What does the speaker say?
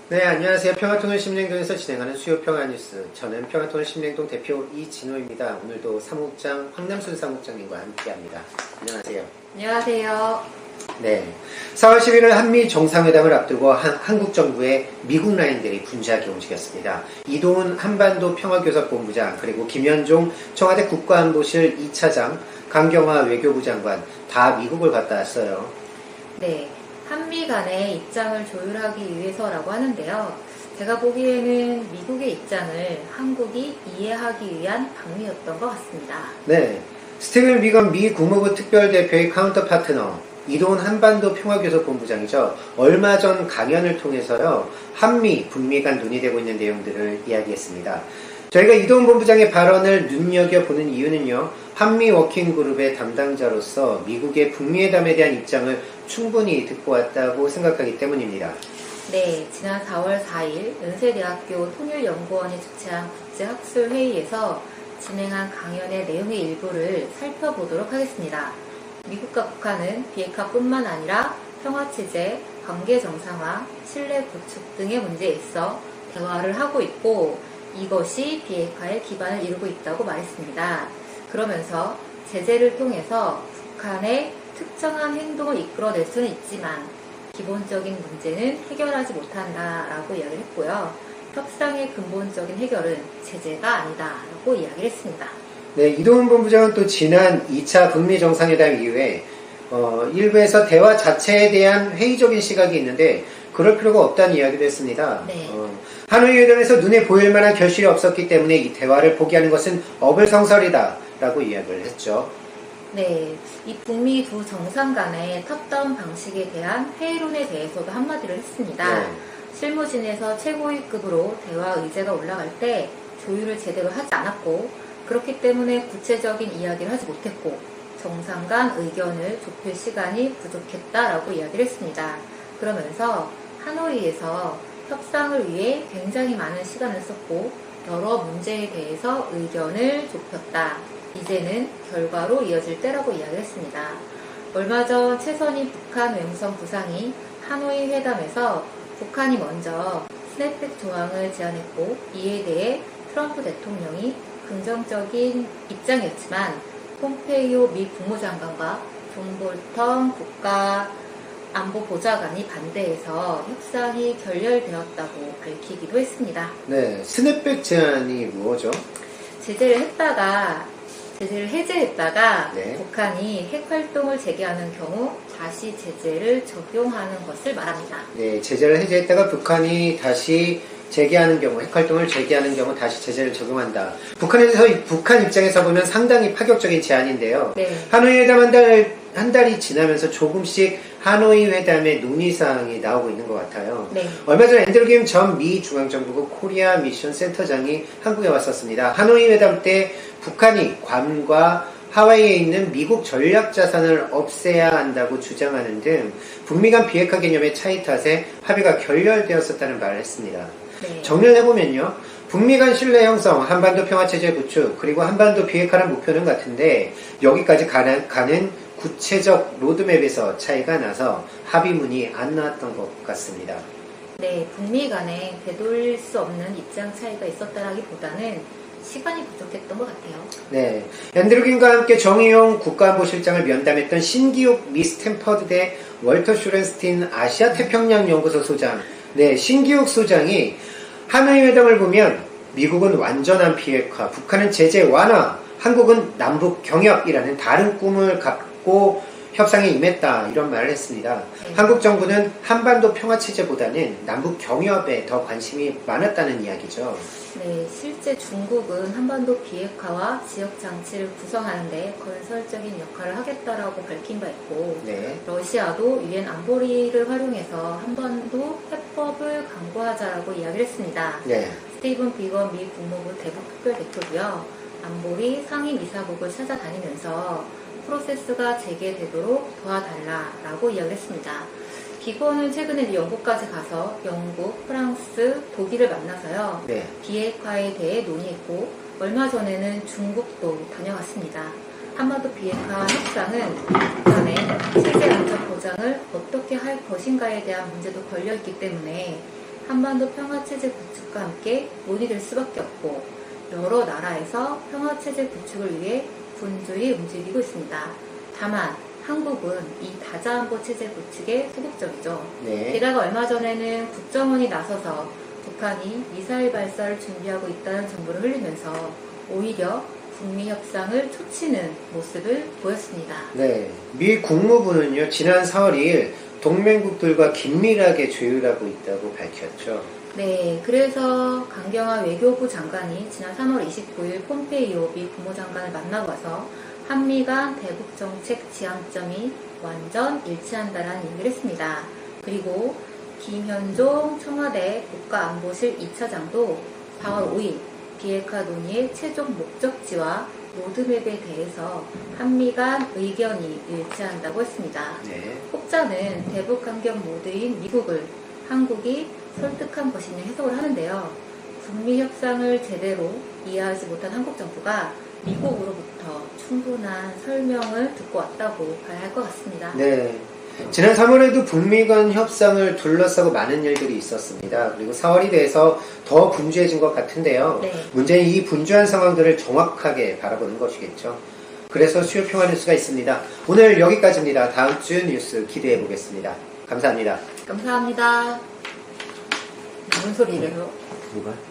네, 안녕하세요. 평화통일 심령동에서 진행하는 수요 평화뉴스. 저는 평화통일 심령동 대표 이진호입니다. 오늘도 사무국장 황남순 사무국장님과 함께합니다. 안녕하세요. 안녕하세요. 네, 4월 11일 한미 정상회담을 앞두고 한국 정부의 미국 라인들이 분주하게 움직였습니다. 이동훈 한반도 평화교섭본부장, 그리고 김현종 청와대 국가안보실 2차장, 강경화 외교부 장관 다 미국을 갔다 왔어요. 네, 한미 간의 입장을 조율하기 위해서라고 하는데요. 제가 보기에는 미국의 입장을 한국이 이해하기 위한 방미였던 것 같습니다. 네, 스티븐 비건 미 국무부 특별대표의 카운터 파트너 이동훈 한반도 평화교섭본부장이죠. 얼마 전 강연을 통해서요, 한미, 북미 간 논의되고 있는 내용들을 이야기했습니다. 저희가 이동훈 본부장의 발언을 눈여겨보는 이유는요, 한미 워킹그룹의 담당자로서 미국의 북미회담에 대한 입장을 충분히 듣고 왔다고 생각하기 때문입니다. 네, 지난 4월 4일 연세대학교 통일연구원이 주최한 국제학술회의에서 진행한 강연의 내용의 일부를 살펴보도록 하겠습니다. 미국과 북한은 비핵화뿐만 아니라 평화체제, 관계 정상화, 신뢰 구축 등의 문제에 있어 대화를 하고 있고 이것이 비핵화의 기반을 이루고 있다고 말했습니다. 그러면서 제재를 통해서 북한의 특정한 행동을 이끌어낼 수는 있지만 기본적인 문제는 해결하지 못한다라고 이야기를 했고요. 협상의 근본적인 해결은 제재가 아니다라고 이야기를 했습니다. 네, 이동훈 본부장은 또 지난 2차 북미 정상회담 이후에 일부에서 대화 자체에 대한 회의적인 시각이 있는데 그럴 필요가 없다는 이야기도 했습니다. 네. 하노이 회담에서 눈에 보일 만한 결실이 없었기 때문에 이 대화를 포기하는 것은 어불성설이다 라고 이야기를 했죠. 네, 이 북미 두 정상 간의 탑다운 방식에 대한 회의론에 대해서도 한마디를 했습니다. 네. 실무진에서 최고위급으로 대화 의제가 올라갈 때 조율을 제대로 하지 않았고 그렇기 때문에 구체적인 이야기를 하지 못했고 정상 간 의견을 좁힐 시간이 부족했다라고 이야기를 했습니다. 그러면서 하노이에서 협상을 위해 굉장히 많은 시간을 썼고 여러 문제에 대해서 의견을 좁혔다. 이제는 결과로 이어질 때라고 이야기를 했습니다. 얼마 전 최선희 북한 외무성 부상이 하노이 회담에서 북한이 먼저 스냅백 조항을 제안했고 이에 대해 트럼프 대통령이 긍정적인 입장이었지만 폼페이오 미 국무장관과 존 볼턴 국가안보보좌관이 반대해서 협상이 결렬되었다고 밝히기도 했습니다. 네, 스냅백 제안이 뭐죠? 제재를 해제했다가 네. 북한이 핵활동을 재개하는 경우 다시 제재를 적용하는 것을 말합니다. 네, 제재를 해제했다가 북한이 다시 재개하는 경우, 핵활동을 재개하는 경우 다시 제재를 적용한다. 북한 입장에서 보면 상당히 파격적인 제안인데요. 네. 하노이 회담 한 달이 지나면서 조금씩 하노이 회담의 논의사항이 나오고 있는 것 같아요. 네. 얼마 전 앤드류 김 전 미 중앙정부국 코리아 미션 센터장이 한국에 왔었습니다. 하노이 회담 때 북한이 괌과 하와이에 있는 미국 전략 자산을 없애야 한다고 주장하는 등 북미 간 비핵화 개념의 차이 탓에 합의가 결렬되었었다는 말을 했습니다. 네. 정리를 해보면요, 북미 간 신뢰 형성, 한반도 평화체제 구축, 그리고 한반도 비핵화라는 목표는 같은데 여기까지 가는 구체적 로드맵에서 차이가 나서 합의문이 안 나왔던 것 같습니다. 네, 북미 간에 되돌릴 수 없는 입장 차이가 있었다라기보다는 시간이 부족했던 것 같아요. 네, 앤드류 김과 함께 정의용 국가안보실장을 면담했던 신기욱 미 스탠퍼드대 월터 슈렌스틴 아시아 태평양 연구소 소장, 네, 신기욱 소장이 하노이 회담을 보면 미국은 완전한 비핵화, 북한은 제재 완화, 한국은 남북 경협이라는 다른 꿈을 갖고 협상에 임했다, 이런 말을 했습니다. 네. 한국 정부는 한반도 평화체제보다는 남북 경협에 더 관심이 많았다는 이야기죠. 네, 실제 중국은 한반도 비핵화와 지역 장치를 구성하는 데 건설적인 역할을 하겠다라고 밝힌 바 있고 네. 러시아도 유엔 안보리를 활용해서 한반도 해법을 강구하자라고 이야기를 했습니다. 네. 스티븐 비건 미 국무부 대북 특별대표도요. 안보리 상임이사국을 찾아다니면서 프로세스가 재개되도록 도와달라라고 이야기를 했습니다. 비건은 최근에 영국까지 가서 영국, 프랑스, 독일을 만나서요. 네. 비핵화에 대해 논의했고 얼마 전에는 중국도 다녀왔습니다. 한반도 비핵화 협상은 북한의 체제 안전 보장을 어떻게 할 것인가에 대한 문제도 걸려있기 때문에 한반도 평화체제 구축과 함께 논의될 수밖에 없고 여러 나라에서 평화체제 구축을 위해 분주히 움직이고 있습니다. 다만 한국은 이 다자안보 체제 구축에 소극적이죠. 네. 게다가 얼마 전에는 국정원이 나서서 북한이 미사일 발사를 준비하고 있다는 정보를 흘리면서 오히려 북미 협상을 촉치는 모습을 보였습니다. 네. 미 국무부는요, 지난 4월 2일 동맹국들과 긴밀하게 조율하고 있다고 밝혔죠. 네, 그래서 강경화 외교부 장관이 지난 3월 29일 폼페이오 미 국무장관을 만나고 와서 한미 간 대북 정책 지향점이 완전 일치한다라는 얘기를 했습니다. 그리고 김현종 청와대 국가안보실 2차장도 4월 5일 비핵화 논의의 최종 목적지와 로드맵에 대해서 한미 간 의견이 일치한다고 했습니다. 네. 혹자는 대북 강경 모드인 미국을 한국이 설득한 것이냐 해석을 하는데요. 북미 협상을 제대로 이해하지 못한 한국 정부가 미국으로부터 충분한 설명을 듣고 왔다고 봐야 할 것 같습니다. 네. 지난 3월에도 북미 간 협상을 둘러싸고 많은 일들이 있었습니다. 그리고 4월이 돼서 더 분주해진 것 같은데요. 네. 문제는 이 분주한 상황들을 정확하게 바라보는 것이겠죠. 그래서 수요 평화 뉴스가 있습니다. 오늘 여기까지입니다. 다음 주 뉴스 기대해 보겠습니다. 감사합니다. 감사합니다. 무슨 소리래요? 뭐가?